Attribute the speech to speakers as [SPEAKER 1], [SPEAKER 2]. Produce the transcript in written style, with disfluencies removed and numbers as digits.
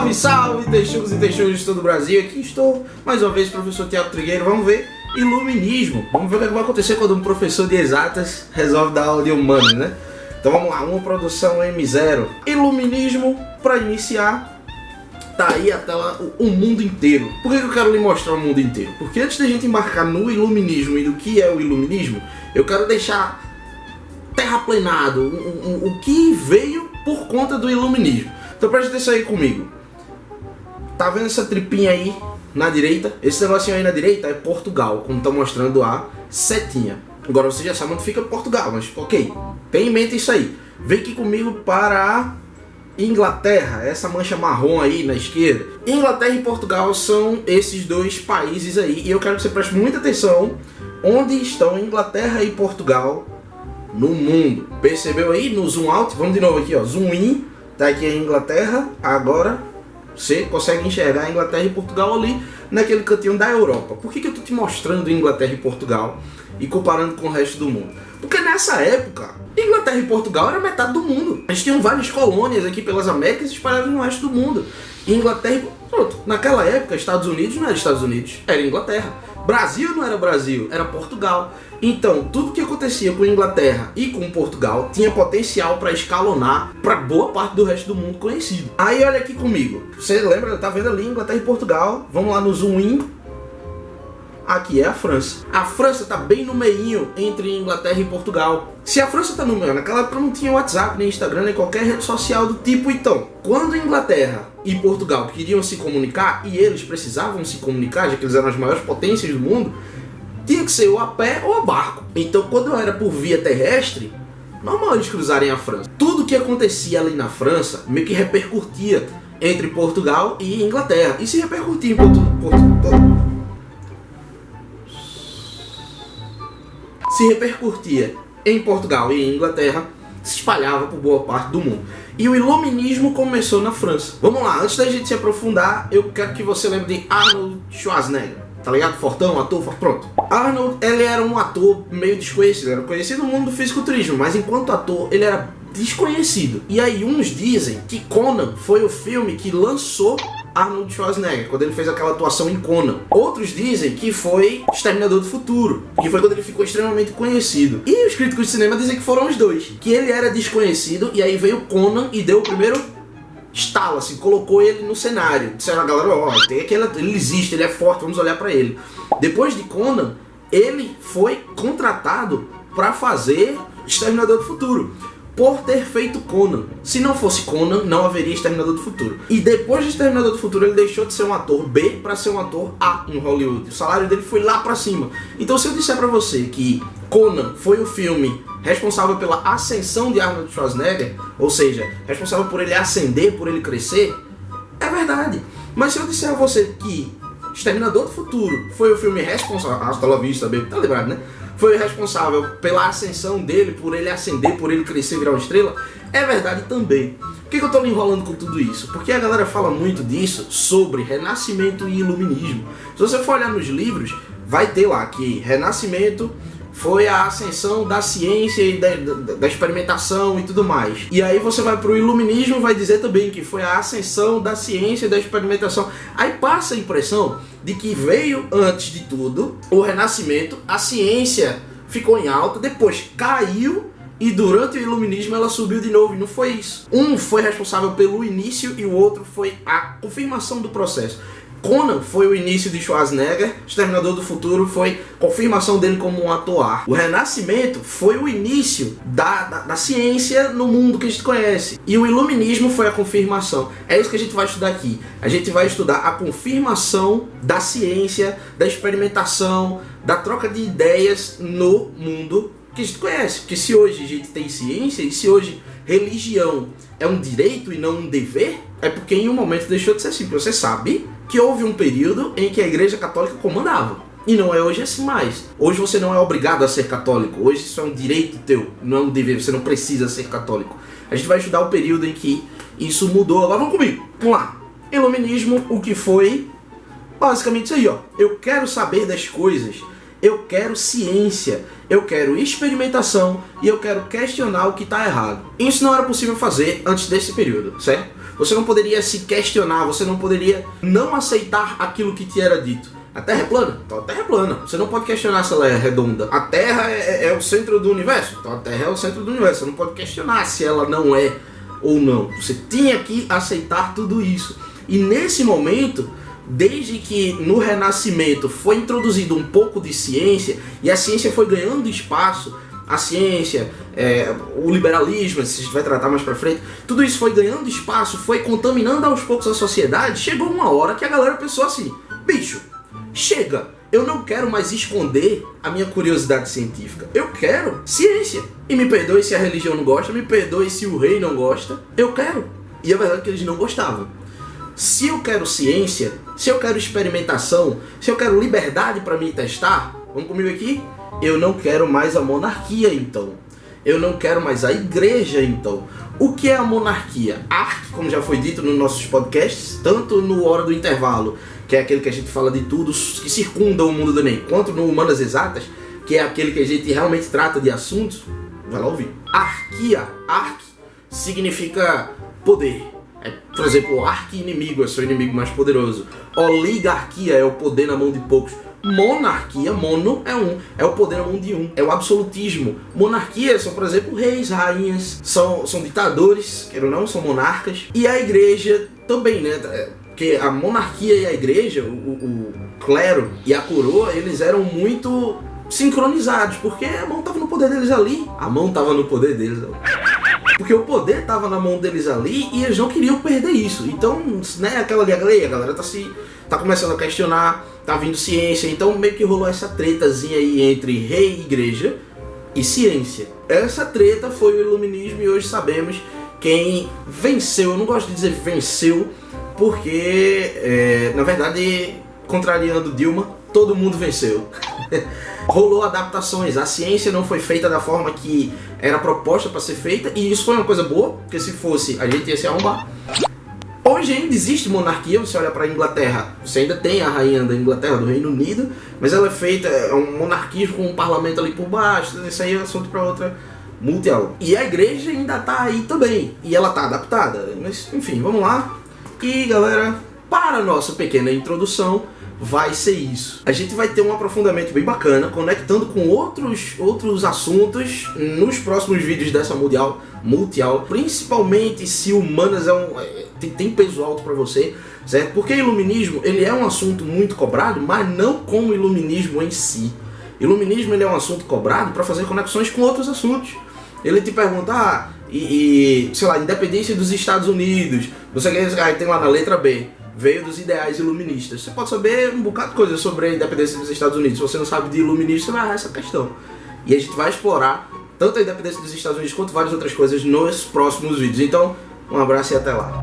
[SPEAKER 1] Salve, salve, texugos e texugos de todo o Brasil. Aqui estou, mais uma vez, professor Thiago Trigueiro. Vamos ver iluminismo. Vamos ver o que vai acontecer quando um professor de exatas resolve dar aula de humanos, né? Então vamos lá, uma produção M0. Iluminismo, para iniciar, tá aí a tela, o mundo inteiro. Por que eu quero lhe mostrar o mundo inteiro? Porque antes da gente embarcar no iluminismo e do que é o iluminismo, eu quero deixar terraplenado o que veio por conta do iluminismo. Então presta atenção aí comigo. Tá vendo essa tripinha aí na direita? Esse negocinho aí na direita é Portugal, como tá mostrando a setinha. Agora você já sabe onde fica Portugal, mas ok, tenha em mente isso aí. Vem aqui comigo para a Inglaterra, essa mancha marrom aí na esquerda. Inglaterra e Portugal são esses dois países aí, e eu quero que você preste muita atenção onde estão Inglaterra e Portugal no mundo. Percebeu aí no zoom out? Vamos de novo aqui, ó, zoom in. Tá aqui a Inglaterra, agora você consegue enxergar a Inglaterra e Portugal ali naquele cantinho da Europa. Por que eu tô te mostrando Inglaterra e Portugal e comparando com o resto do mundo? Porque nessa época, Inglaterra e Portugal era metade do mundo. Eles tinham várias colônias aqui pelas Américas espalhadas no resto do mundo. E Inglaterra e... Pronto, naquela época, Estados Unidos não era Estados Unidos, era Inglaterra. Brasil não era Brasil, era Portugal. Então, tudo que acontecia com Inglaterra e com Portugal tinha potencial para escalonar para boa parte do resto do mundo conhecido. Aí olha aqui comigo. Você lembra? Tá vendo ali Inglaterra e Portugal? Vamos lá no zoom in. Aqui é a França. A França tá bem no meinho entre Inglaterra e Portugal. Se a França tá no meio, naquela época não tinha WhatsApp, nem Instagram, nem qualquer rede social do tipo. Então, quando Inglaterra e Portugal queriam se comunicar, e eles precisavam se comunicar, já que eles eram as maiores potências do mundo, tinha que ser ou a pé ou a barco. Então, quando era por via terrestre, normal eles cruzarem a França. Tudo que acontecia ali na França meio que repercutia entre Portugal e Inglaterra. E se repercutia em se repercutia em Portugal e em Inglaterra, se espalhava por boa parte do mundo. E o iluminismo começou na França. Vamos lá, antes da gente se aprofundar, eu quero que você lembre de Arnold Schwarzenegger. Tá ligado? Fortão, ator, pronto. Arnold, ele era um ator meio desconhecido. Era conhecido no mundo do fisiculturismo, mas enquanto ator, ele era desconhecido. E aí uns dizem que Conan foi o filme que lançou Arnold Schwarzenegger, quando ele fez aquela atuação em Conan. Outros dizem que foi Exterminador do Futuro, que foi quando ele ficou extremamente conhecido. E os críticos de cinema dizem que foram os dois. Que ele era desconhecido e aí veio Conan e deu o primeiro estalo, assim, colocou ele no cenário. Disseram a galera, ó, ele existe, ele é forte, vamos olhar pra ele. Depois de Conan, ele foi contratado pra fazer Exterminador do Futuro, por ter feito Conan. Se não fosse Conan, não haveria Exterminador do Futuro. E depois de Exterminador do Futuro, ele deixou de ser um ator B para ser um ator A em Hollywood. O salário dele foi lá pra cima. Então, se eu disser pra você que Conan foi o filme responsável pela ascensão de Arnold Schwarzenegger, ou seja, responsável por ele ascender, por ele crescer, é verdade. Mas se eu disser a você que Exterminador do Futuro foi o filme responsável, hasta la vista, baby, tá lembrado, né? Foi responsável pela ascensão dele, por ele ascender, por ele crescer, virar uma estrela, é verdade também. Por que eu tô enrolando com tudo isso? Porque a galera fala muito disso sobre Renascimento e Iluminismo. Se você for olhar nos livros, vai ter lá que Renascimento foi a ascensão da ciência e da experimentação e tudo mais. E aí você vai pro Iluminismo e vai dizer também que foi a ascensão da ciência e da experimentação. Aí passa a impressão de que veio antes de tudo o Renascimento, a ciência ficou em alta, depois caiu e durante o Iluminismo ela subiu de novo. E não foi isso. Um foi responsável pelo início e o outro foi a confirmação do processo. Conan foi o início de Schwarzenegger, Exterminador do Futuro foi confirmação dele como um ator A. O Renascimento foi o início da ciência no mundo que a gente conhece. E o Iluminismo foi a confirmação. É isso que a gente vai estudar aqui. A gente vai estudar a confirmação da ciência, da experimentação, da troca de ideias no mundo que a gente conhece. Porque se hoje a gente tem ciência e se hoje religião é um direito e não um dever, é porque em um momento deixou de ser assim. Você sabe que houve um período em que a Igreja Católica comandava. E não é hoje assim mais. Hoje você não é obrigado a ser católico. Hoje isso é um direito teu, não é um dever. Você não precisa ser católico. A gente vai estudar o período em que isso mudou. Agora vamos comigo. Vamos lá. Iluminismo, o que foi? Basicamente isso aí, ó. Eu quero saber das coisas. Eu quero ciência. Eu quero experimentação. E eu quero questionar o que está errado. Isso não era possível fazer antes desse período, certo? você não poderia se questionar, você não poderia não aceitar aquilo que te era dito. A Terra é plana? Então a Terra é plana. Você não pode questionar se ela é redonda. A Terra é o centro do universo? Então a Terra é o centro do universo. Você não pode questionar se ela não é ou não. Você tinha que aceitar tudo isso. E nesse momento, desde que no Renascimento foi introduzido um pouco de ciência, e a ciência foi ganhando espaço, a ciência, o liberalismo, se a gente vai tratar mais pra frente, tudo isso foi ganhando espaço, foi contaminando aos poucos a sociedade. Chegou uma hora que a galera pensou assim: bicho, chega, eu não quero mais esconder a minha curiosidade científica, eu quero ciência. E me perdoe se a religião não gosta, me perdoe se o rei não gosta, eu quero. E a verdade é que eles não gostavam. Se eu quero ciência, se eu quero experimentação, se eu quero liberdade para me testar, vamos comigo aqui? Eu não quero mais a monarquia, então. Eu não quero mais a igreja, então. O que é a monarquia? Como já foi dito nos nossos podcasts, tanto no Hora do Intervalo, que é aquele que a gente fala de tudo que circunda o mundo do Enem, quanto no Humanas Exatas, que é aquele que a gente realmente trata de assuntos, vai lá ouvir. Arquia, significa poder. Por exemplo, o arqui-inimigo é seu inimigo mais poderoso. Oligarquia é o poder na mão de poucos. Monarquia, mono é um, é o poder na mão de um, é o absolutismo. Monarquia são, por exemplo, reis, rainhas, são ditadores, quer ou não, são monarcas. E a igreja também, né? Porque a monarquia e a igreja, o clero e a coroa, eles eram muito sincronizados, porque a mão estava no poder deles ali. A mão estava no poder deles ali. Porque o poder estava na mão deles ali e eles não queriam perder isso. Então, né, a galera tá começando a questionar, tá vindo ciência, então meio que rolou essa tretazinha aí entre rei, igreja e ciência. Essa treta foi o iluminismo e hoje sabemos quem venceu. Eu não gosto de dizer venceu, porque, na verdade, contrariando Dilma, todo mundo venceu. Rolou adaptações, a ciência não foi feita da forma que era proposta para ser feita, e isso foi uma coisa boa, porque se fosse, a gente ia se arrombar. Hoje ainda existe monarquia, você olha para a Inglaterra, você ainda tem a rainha da Inglaterra, do Reino Unido, mas ela é feita, é um monarquismo com um parlamento ali por baixo, isso aí é assunto para outra multi-aula. E a igreja ainda tá aí também, e ela tá adaptada, mas enfim, vamos lá. E galera, para a nossa pequena introdução, vai ser isso. A gente vai ter um aprofundamento bem bacana, conectando com outros assuntos nos próximos vídeos dessa multi-aula, principalmente se humanas tem peso alto para você, certo? Porque iluminismo, ele é um assunto muito cobrado, mas não como iluminismo em si. Iluminismo, ele é um assunto cobrado para fazer conexões com outros assuntos. Ele te pergunta, sei lá, independência dos Estados Unidos, você tem lá na letra B, veio dos ideais iluministas. Você pode saber um bocado de coisa sobre a independência dos Estados Unidos. Se você não sabe de iluministas, você vai errar essa questão. E a gente vai explorar tanto a independência dos Estados Unidos quanto várias outras coisas nos próximos vídeos. Então, um abraço e até lá.